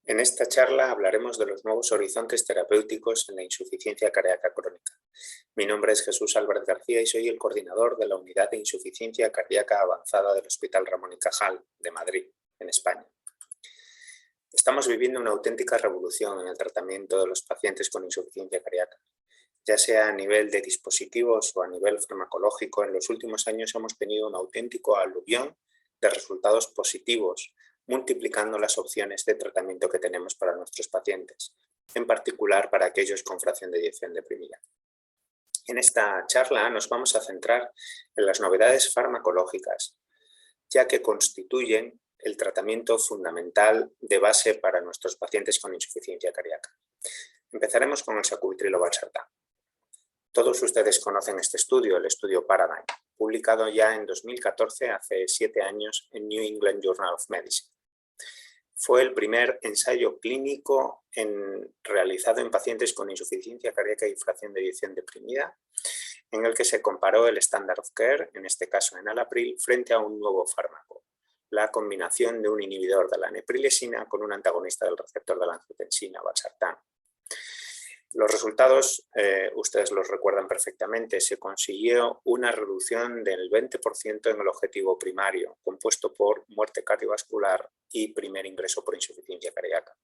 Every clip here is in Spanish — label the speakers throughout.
Speaker 1: En esta charla hablaremos de los nuevos horizontes terapéuticos en la insuficiencia cardíaca crónica. Mi nombre es Jesús Álvarez García y soy el coordinador de la Unidad de Insuficiencia Cardíaca Avanzada del Hospital Ramón y Cajal de Madrid, en España. Estamos viviendo una auténtica revolución en el tratamiento de los pacientes con insuficiencia cardíaca. Ya sea a nivel de dispositivos o a nivel farmacológico, en los últimos años hemos tenido un auténtico aluvión de resultados positivos, multiplicando las opciones de tratamiento que tenemos para nuestros pacientes, en particular para aquellos con fracción de eyección deprimida. En esta charla nos vamos a centrar en las novedades farmacológicas, ya que constituyen el tratamiento fundamental de base para nuestros pacientes con insuficiencia cardíaca. Empezaremos con el sacubitril/valsartán. Todos ustedes conocen este estudio, el estudio Paradigm, publicado ya en 2014, hace 7 años, en New England Journal of Medicine. Fue el primer ensayo clínico realizado en pacientes con insuficiencia cardíaca y fracción de eyección deprimida, en el que se comparó el standard of care, en este caso enalapril, frente a un nuevo fármaco, la combinación de un inhibidor de la neprilesina con un antagonista del receptor de la angiotensina, valsartán. Los resultados, ustedes los recuerdan perfectamente, se consiguió una reducción del 20% en el objetivo primario, compuesto por muerte cardiovascular y primer ingreso por insuficiencia cardíaca.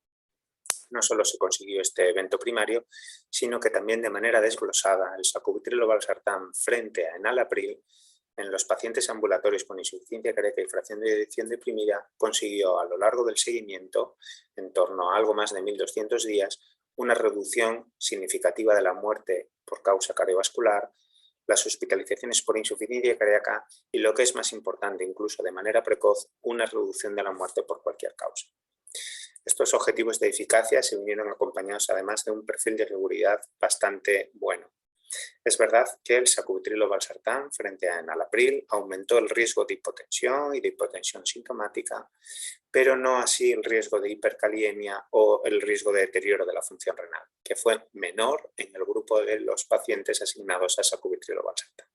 Speaker 1: No solo se consiguió este evento primario, sino que también de manera desglosada el sacubitril/valsartán frente a enalapril en los pacientes ambulatorios con insuficiencia cardíaca y fracción de eyección deprimida consiguió a lo largo del seguimiento, en torno a algo más de 1.200 días, una reducción significativa de la muerte por causa cardiovascular, las hospitalizaciones por insuficiencia cardíaca y, lo que es más importante, incluso de manera precoz, una reducción de la muerte por cualquier causa. Estos objetivos de eficacia se vinieron acompañados además de un perfil de seguridad bastante bueno. Es verdad que el sacubitril/valsartán frente a enalapril aumentó el riesgo de hipotensión y de hipotensión sintomática, pero no así el riesgo de hipercaliemia o el riesgo de deterioro de la función renal, que fue menor en el grupo de los pacientes asignados a sacubitril/valsartán.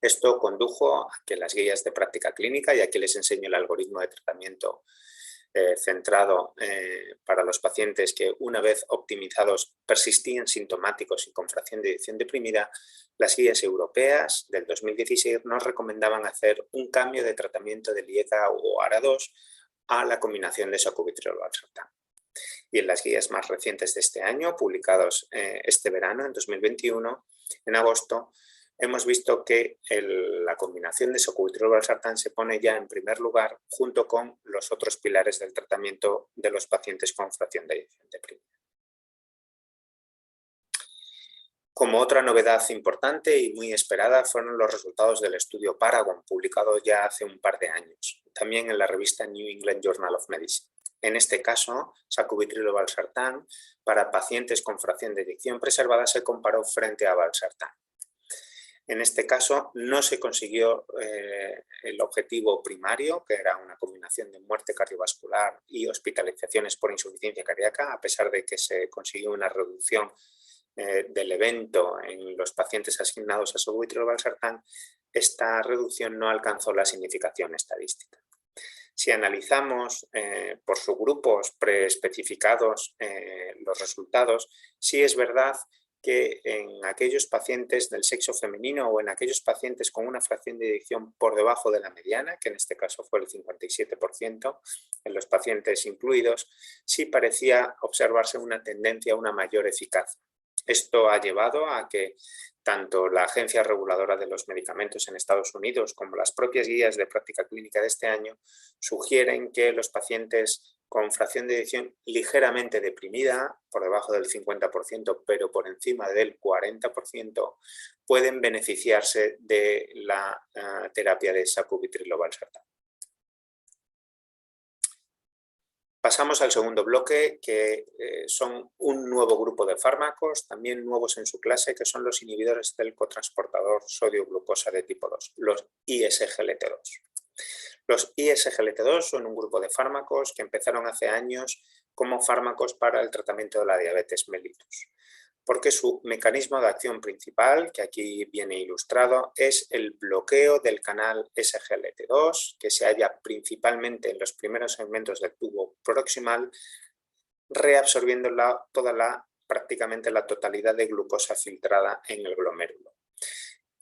Speaker 1: Esto condujo a que las guías de práctica clínica, y aquí les enseño el algoritmo de tratamiento centrado para los pacientes que, una vez optimizados, persistían sintomáticos y con fracción de eyección deprimida, las guías europeas del 2016 nos recomendaban hacer un cambio de tratamiento de LIECA o ARA2 a la combinación de sacubitril/valsartán. Y en las guías más recientes de este año, publicados este verano, en 2021, en agosto, hemos visto que la combinación de sacubitril/valsartán se pone ya en primer lugar junto con los otros pilares del tratamiento de los pacientes con fracción de eyección deprimida. Como otra novedad importante y muy esperada fueron los resultados del estudio Paragon, publicado ya hace un par de años, también en la revista New England Journal of Medicine. En este caso, sacubitril/valsartán para pacientes con fracción de eyección preservada se comparó frente a valsartán. En este caso no se consiguió el objetivo primario, que era una combinación de muerte cardiovascular y hospitalizaciones por insuficiencia cardíaca, a pesar de que se consiguió una reducción del evento en los pacientes asignados a sacubitril/valsartán. Esta reducción no alcanzó la significación estadística. Si analizamos por subgrupos preespecificados los resultados, sí es verdad que en aquellos pacientes del sexo femenino o en aquellos pacientes con una fracción de eyección por debajo de la mediana, que en este caso fue el 57% en los pacientes incluidos, sí parecía observarse una tendencia a una mayor eficacia. Esto ha llevado a que tanto la Agencia Reguladora de los Medicamentos en Estados Unidos como las propias guías de práctica clínica de este año sugieren que los pacientes con fracción de eyección ligeramente deprimida, por debajo del 50%, pero por encima del 40%, pueden beneficiarse de la terapia de sacubitril/valsartán. Pasamos al segundo bloque, que son un nuevo grupo de fármacos, también nuevos en su clase, que son los inhibidores del cotransportador sodio-glucosa de tipo 2, los ISGLT2. Los ISGLT2 son un grupo de fármacos que empezaron hace años como fármacos para el tratamiento de la diabetes mellitus. porque su mecanismo de acción principal, que aquí viene ilustrado, es el bloqueo del canal SGLT2, que se halla principalmente en los primeros segmentos del tubo proximal, reabsorbiendo prácticamente la totalidad de glucosa filtrada en el glomérulo.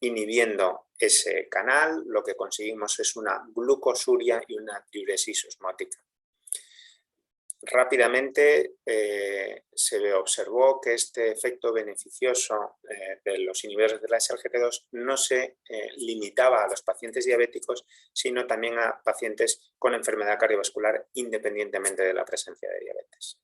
Speaker 1: Inhibiendo ese canal, lo que conseguimos es una glucosuria y una diuresis osmótica. Rápidamente se observó que este efecto beneficioso de los inhibidores de la SGLT2 no se limitaba a los pacientes diabéticos, sino también a pacientes con enfermedad cardiovascular independientemente de la presencia de diabetes.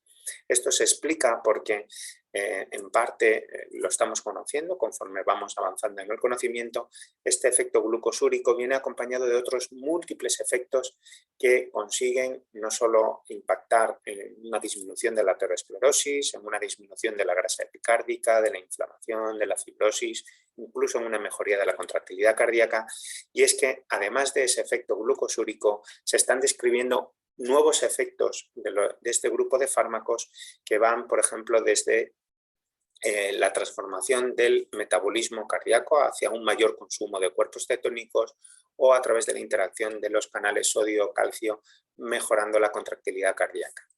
Speaker 1: Esto se explica porque en parte lo estamos conociendo conforme vamos avanzando en el conocimiento. Este efecto glucosúrico viene acompañado de otros múltiples efectos que consiguen no solo impactar en una disminución de la aterosclerosis, en una disminución de la grasa epicárdica, de la inflamación, de la fibrosis, incluso en una mejoría de la contractilidad cardíaca, y es que además de ese efecto glucosúrico se están describiendo nuevos efectos de este grupo de fármacos que van, por ejemplo, desde la transformación del metabolismo cardíaco hacia un mayor consumo de cuerpos cetónicos o a través de la interacción de los canales sodio-calcio, mejorando la contractilidad cardíaca.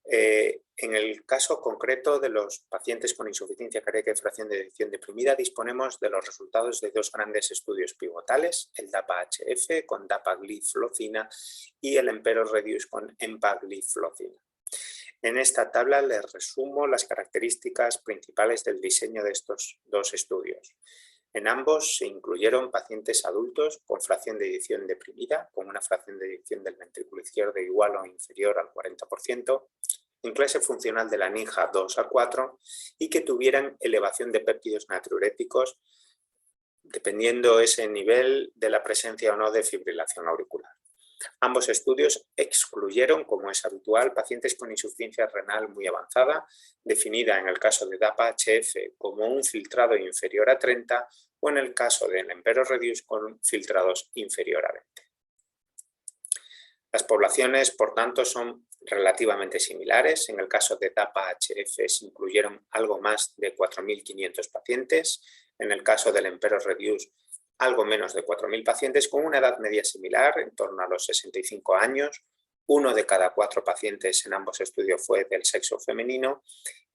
Speaker 1: En el caso concreto de los pacientes con insuficiencia cardíaca y fracción de eyección deprimida, disponemos de los resultados de dos grandes estudios pivotales, el DAPA-HF con dapagliflozina y el EMPEROR-Reduce con empagliflozina. En esta tabla les resumo las características principales del diseño de estos dos estudios. En ambos se incluyeron pacientes adultos con fracción de eyección deprimida, con una fracción de eyección del ventrículo izquierdo igual o inferior al 40%, en clase funcional de la NIJA 2 a 4 y que tuvieran elevación de péptidos natriuréticos dependiendo ese nivel de la presencia o no de fibrilación auricular. Ambos estudios excluyeron, como es habitual, pacientes con insuficiencia renal muy avanzada, definida en el caso de DAPA-HF como un filtrado inferior a 30 o en el caso del EMPEROR-Reduce con filtrados inferior a 20. Las poblaciones, por tanto, son relativamente similares. En el caso de DAPA-HF se incluyeron algo más de 4.500 pacientes. En el caso del EMPEROR-Reduce, algo menos de 4.000 pacientes con una edad media similar, en torno a los 65 años. 1 de cada 4 pacientes en ambos estudios fue del sexo femenino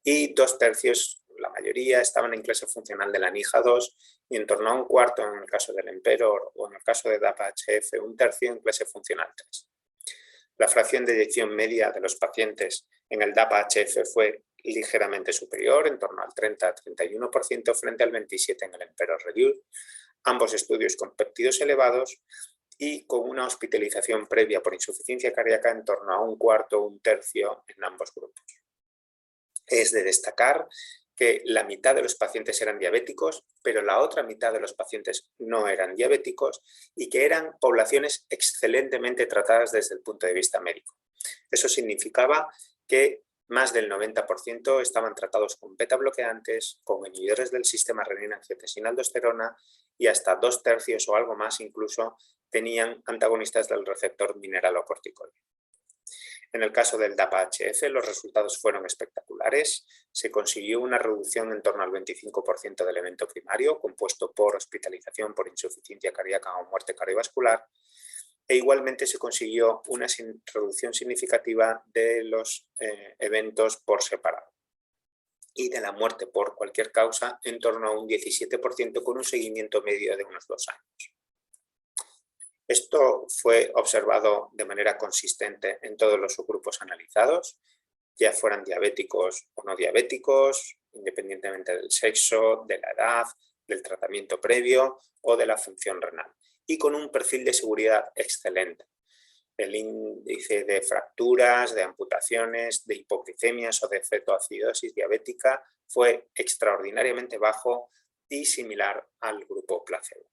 Speaker 1: y 2/3, la mayoría, estaban en clase funcional de la NIJA 2 y en torno a 1/4 en el caso del EMPEROR o en el caso de DAPA-HF, 1/3 en clase funcional 3. La fracción de eyección media de los pacientes en el DAPA-HF fue ligeramente superior, en torno al 30-31% frente al 27% en el EMPEROR-Reduce. Ambos estudios con péptidos elevados y con una hospitalización previa por insuficiencia cardíaca en torno a 1/4 o 1/3 en ambos grupos. Es de destacar que la mitad de los pacientes eran diabéticos, pero la otra mitad de los pacientes no eran diabéticos y que eran poblaciones excelentemente tratadas desde el punto de vista médico. Eso significaba que más del 90% estaban tratados con beta bloqueantes, con inhibidores del sistema renina-angiotensina-aldosterona y hasta 2/3 o algo más incluso tenían antagonistas del receptor mineralocorticoide. En el caso del DAPA-HF los resultados fueron espectaculares. Se consiguió una reducción en torno al 25% del evento primario, compuesto por hospitalización por insuficiencia cardíaca o muerte cardiovascular, e igualmente se consiguió una reducción significativa de los eventos por separado y de la muerte por cualquier causa en torno a un 17% con un seguimiento medio de unos 2 años. Esto fue observado de manera consistente en todos los subgrupos analizados, ya fueran diabéticos o no diabéticos, independientemente del sexo, de la edad, del tratamiento previo o de la función renal, y con un perfil de seguridad excelente. El índice de fracturas, de amputaciones, de hipoglicemias o de cetoacidosis diabética fue extraordinariamente bajo y similar al grupo placebo.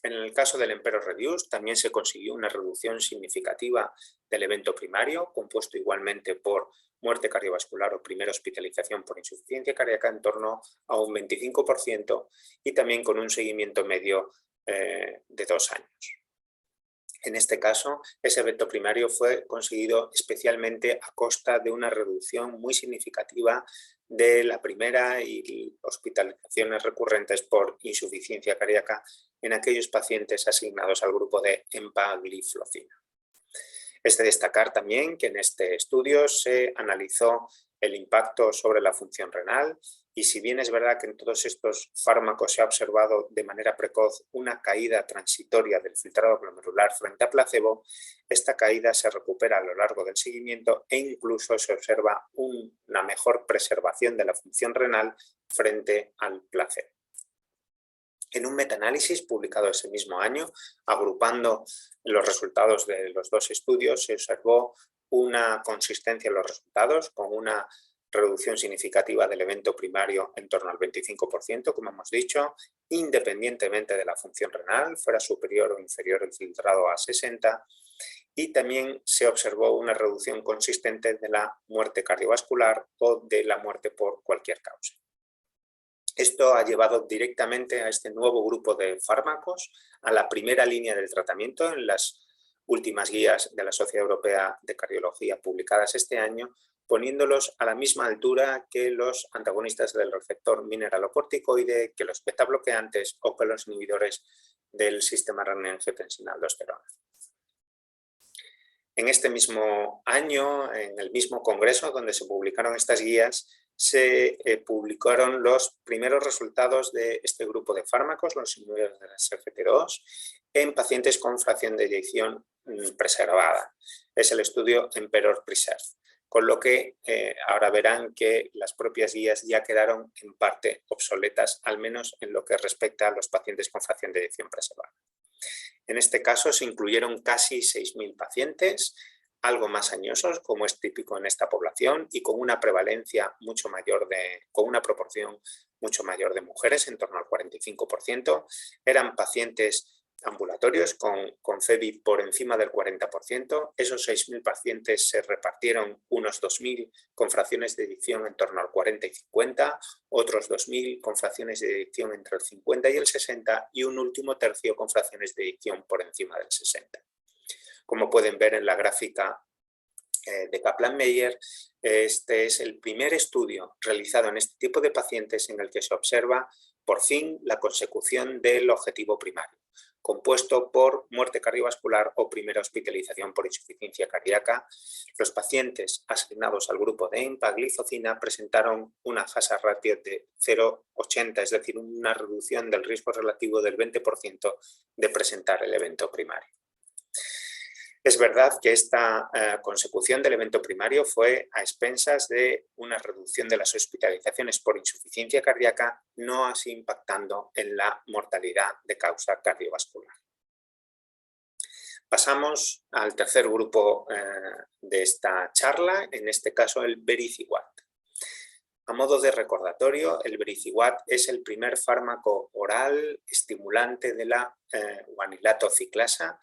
Speaker 1: En el caso del EMPEROR-Reduce también se consiguió una reducción significativa del evento primario, compuesto igualmente por muerte cardiovascular o primera hospitalización por insuficiencia cardíaca en torno a un 25% y también con un seguimiento medio de 2 años. En este caso, ese evento primario fue conseguido especialmente a costa de una reducción muy significativa de la primera y hospitalizaciones recurrentes por insuficiencia cardíaca en aquellos pacientes asignados al grupo de empagliflozina. Es de destacar también que en este estudio se analizó el impacto sobre la función renal y si bien es verdad que en todos estos fármacos se ha observado de manera precoz una caída transitoria del filtrado glomerular frente a placebo, esta caída se recupera a lo largo del seguimiento e incluso se observa una mejor preservación de la función renal frente al placebo. En un metaanálisis publicado ese mismo año, agrupando los resultados de los dos estudios, se observó una consistencia en los resultados con una reducción significativa del evento primario en torno al 25%, como hemos dicho, independientemente de la función renal, fuera superior o inferior el filtrado a 60, y también se observó una reducción consistente de la muerte cardiovascular o de la muerte por cualquier causa. Esto ha llevado directamente a este nuevo grupo de fármacos a la primera línea del tratamiento en las últimas guías de la Sociedad Europea de Cardiología publicadas este año, poniéndolos a la misma altura que los antagonistas del receptor mineralocorticoide, que los beta-bloqueantes o que los inhibidores del sistema renin-angiotensina-aldosterona. En este mismo año, en el mismo congreso donde se publicaron estas guías, se publicaron los primeros resultados de este grupo de fármacos, los inhibidores de la SGLT2, en pacientes con fracción de eyección preservada. Es el estudio Emperor Preserve, con lo que ahora verán que las propias guías ya quedaron en parte obsoletas, al menos en lo que respecta a los pacientes con fracción de eyección preservada. En este caso se incluyeron casi 6.000 pacientes, algo más añosos, como es típico en esta población, y con una prevalencia mucho mayor con una proporción mucho mayor de mujeres, en torno al 45%. Eran pacientes ambulatorios con CEBI por encima del 40%. Esos 6.000 pacientes se repartieron unos 2.000 con fracciones de eyección en torno al 40 y 50, otros 2.000 con fracciones de eyección entre el 50 y el 60 y un último tercio con fracciones de eyección por encima del 60. Como pueden ver en la gráfica de Kaplan-Meier, este es el primer estudio realizado en este tipo de pacientes en el que se observa por fin la consecución del objetivo primario, compuesto por muerte cardiovascular o primera hospitalización por insuficiencia cardíaca. Los pacientes asignados al grupo de empagliflozina presentaron una hazard ratio de 0,80, es decir, una reducción del riesgo relativo del 20% de presentar el evento primario. Es verdad que esta consecución del evento primario fue a expensas de una reducción de las hospitalizaciones por insuficiencia cardíaca, no así impactando en la mortalidad de causa cardiovascular. Pasamos al tercer grupo de esta charla, en este caso el vericiguat. A modo de recordatorio, el vericiguat es el primer fármaco oral estimulante de la guanilato ciclasa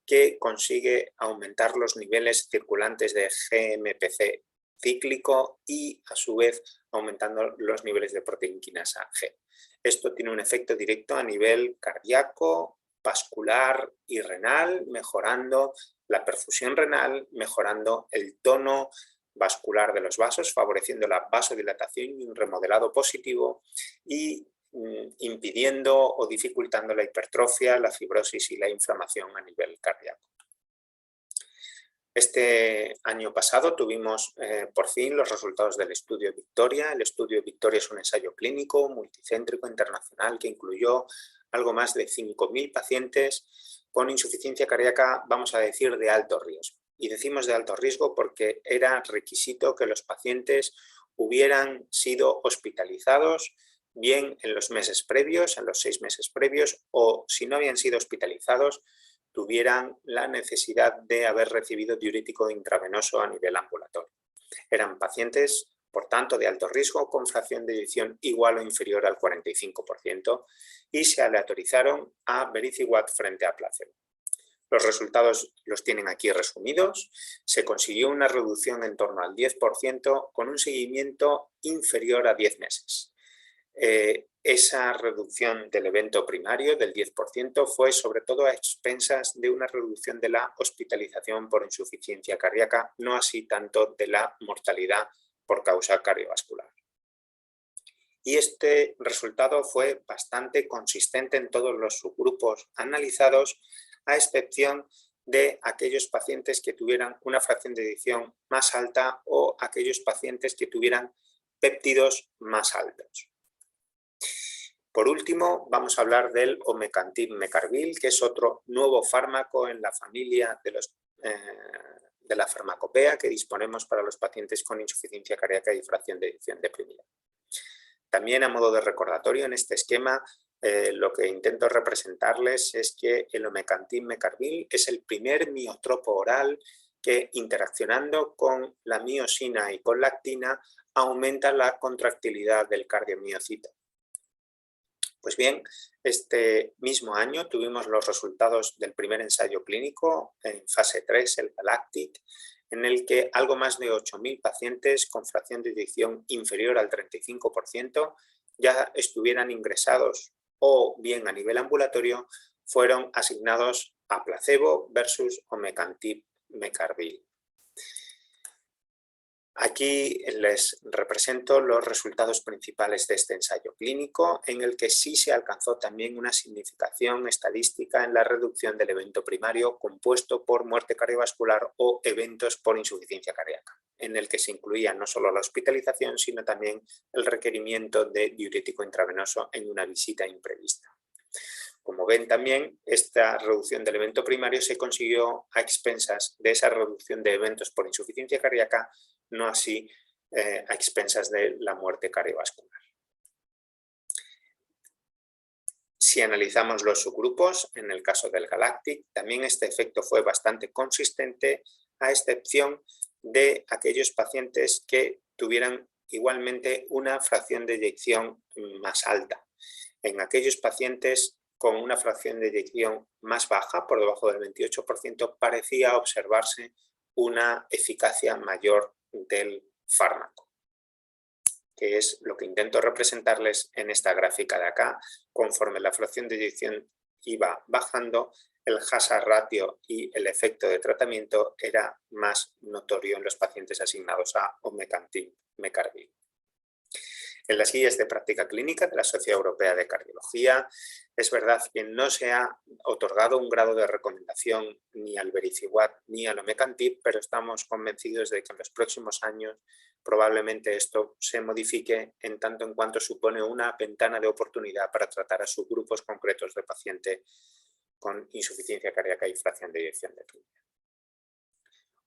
Speaker 1: que consigue aumentar los niveles circulantes de GMPC cíclico y, a su vez, aumentando los niveles de proteinquinasa G. Esto tiene un efecto directo a nivel cardíaco, vascular y renal, mejorando la perfusión renal, mejorando el tono vascular de los vasos, favoreciendo la vasodilatación y un remodelado positivo y impidiendo o dificultando la hipertrofia, la fibrosis y la inflamación a nivel cardíaco. Este año pasado tuvimos por fin los resultados del estudio Victoria. El estudio Victoria es un ensayo clínico multicéntrico internacional que incluyó algo más de 5.000 pacientes con insuficiencia cardíaca, vamos a decir, de alto riesgo. Y decimos de alto riesgo porque era requisito que los pacientes hubieran sido hospitalizados bien en los meses previos, en los 6 meses previos, o si no habían sido hospitalizados, tuvieran la necesidad de haber recibido diurético intravenoso a nivel ambulatorio. Eran pacientes, por tanto, de alto riesgo con fracción de eyección igual o inferior al 45% y se aleatorizaron a vericiguat frente a placebo. Los resultados los tienen aquí resumidos. Se consiguió una reducción en torno al 10% con un seguimiento inferior a 10 meses. Esa reducción del evento primario del 10% fue sobre todo a expensas de una reducción de la hospitalización por insuficiencia cardíaca, no así tanto de la mortalidad por causa cardiovascular. Y este resultado fue bastante consistente en todos los subgrupos analizados, a excepción de aquellos pacientes que tuvieran una fracción de eyección más alta o aquellos pacientes que tuvieran péptidos más altos. Por último, vamos a hablar del omecamtiv mecarbil, que es otro nuevo fármaco en la familia de la farmacopea que disponemos para los pacientes con insuficiencia cardíaca y fracción de eyección deprimida. También, a modo de recordatorio, en este esquema lo que intento representarles es que el omecamtiv mecarbil es el primer miotropo oral que, interaccionando con la miosina y con la actina, aumenta la contractilidad del cardiomiocito. Pues bien, este mismo año tuvimos los resultados del primer ensayo clínico en fase 3, el GALACTIC, en el que algo más de 8.000 pacientes con fracción de eyección inferior al 35% ya estuvieran ingresados o bien a nivel ambulatorio fueron asignados a placebo versus omecamtiv mecarbil. Aquí les represento los resultados principales de este ensayo clínico, en el que sí se alcanzó también una significación estadística en la reducción del evento primario compuesto por muerte cardiovascular o eventos por insuficiencia cardíaca, en el que se incluía no solo la hospitalización, sino también el requerimiento de diurético intravenoso en una visita imprevista. Como ven también, esta reducción del evento primario se consiguió a expensas de esa reducción de eventos por insuficiencia cardíaca, no así a expensas de la muerte cardiovascular. Si analizamos los subgrupos, en el caso del GALACTIC, también este efecto fue bastante consistente, a excepción de aquellos pacientes que tuvieran igualmente una fracción de eyección más alta. En aquellos pacientes con una fracción de eyección más baja, por debajo del 28%, parecía observarse una eficacia mayor del fármaco, que es lo que intento representarles en esta gráfica de acá. Conforme la fracción de eyección iba bajando, el hazard ratio y el efecto de tratamiento era más notorio en los pacientes asignados a omecamtiv mecarbil. En las guías de práctica clínica de la Sociedad Europea de Cardiología, es verdad que no se ha otorgado un grado de recomendación ni al vericiguat ni al omecamtiv, pero estamos convencidos de que en los próximos años probablemente esto se modifique en tanto en cuanto supone una ventana de oportunidad para tratar a subgrupos concretos de paciente con insuficiencia cardíaca y fracción de eyección deprimida.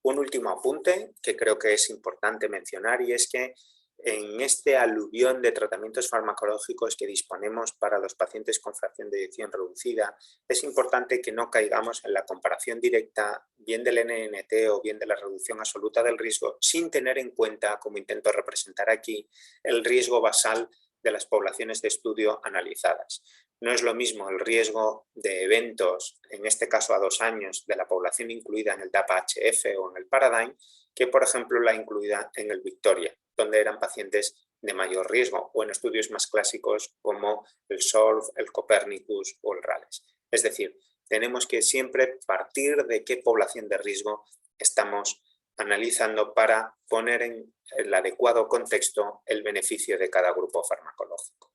Speaker 1: Un último apunte que creo que es importante mencionar, y es que en este aluvión de tratamientos farmacológicos que disponemos para los pacientes con fracción de eyección reducida, es importante que no caigamos en la comparación directa bien del NNT o bien de la reducción absoluta del riesgo, sin tener en cuenta, como intento representar aquí, el riesgo basal de las poblaciones de estudio analizadas. No es lo mismo el riesgo de eventos, en este caso a 2 años, de la población incluida en el DAPA-HF o en el Paradigm, que por ejemplo la incluida en el Victoria, donde eran pacientes de mayor riesgo, o en estudios más clásicos como el SOLVE, el Copernicus o el RALES. Es decir, tenemos que siempre partir de qué población de riesgo estamos analizando para poner en el adecuado contexto el beneficio de cada grupo farmacológico.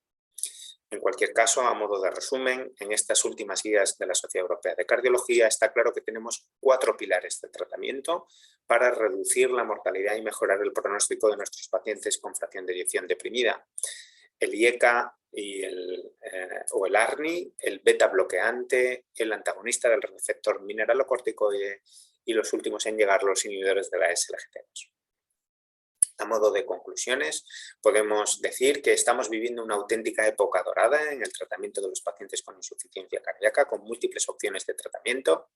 Speaker 1: En cualquier caso, a modo de resumen, en estas últimas guías de la Sociedad Europea de Cardiología está claro que tenemos 4 pilares de tratamiento para reducir la mortalidad y mejorar el pronóstico de nuestros pacientes con fracción de eyección deprimida. El IECA o el ARNI, el beta bloqueante, el antagonista del receptor mineralocorticoide y los últimos en llegar, los inhibidores de la SGLT2. A modo de conclusiones, podemos decir que estamos viviendo una auténtica época dorada en el tratamiento de los pacientes con insuficiencia cardíaca, con múltiples opciones de tratamiento,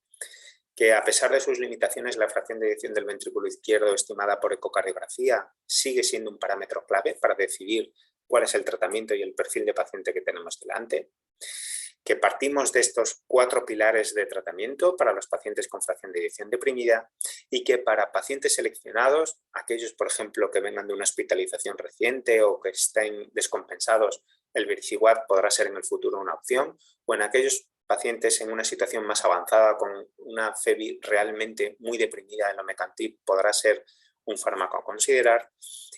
Speaker 1: que a pesar de sus limitaciones, la fracción de eyección del ventrículo izquierdo estimada por ecocardiografía sigue siendo un parámetro clave para decidir cuál es el tratamiento y el perfil de paciente que tenemos delante, que partimos de estos 4 pilares de tratamiento para los pacientes con fracción de eyección deprimida y que para pacientes seleccionados, aquellos por ejemplo que vengan de una hospitalización reciente o que estén descompensados el Vericiguat podrá ser en el futuro una opción, o en aquellos pacientes en una situación más avanzada con una FEBI realmente muy deprimida en Omecamtiv podrá ser un fármaco a considerar,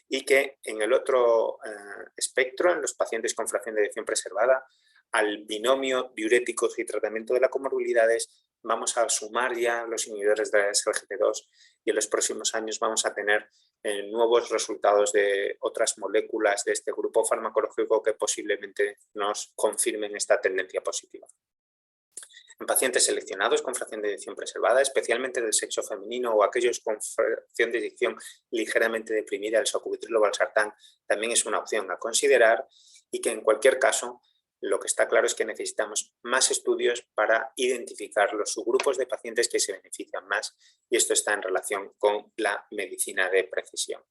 Speaker 1: y que en el otro espectro, en los pacientes con fracción de eyección preservada, al binomio diuréticos y tratamiento de las comorbilidades vamos a sumar ya los inhibidores de la SGLT2 y en los próximos años vamos a tener nuevos resultados de otras moléculas de este grupo farmacológico que posiblemente nos confirmen esta tendencia positiva. En pacientes seleccionados con fracción de eyección preservada, especialmente del sexo femenino o aquellos con fracción de eyección ligeramente deprimida, el sacubitril o valsartán también es una opción a considerar, y que en cualquier caso lo que está claro es que necesitamos más estudios para identificar los subgrupos de pacientes que se benefician más, y esto está en relación con la medicina de precisión.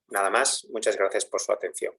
Speaker 1: Nada más, muchas gracias por su atención.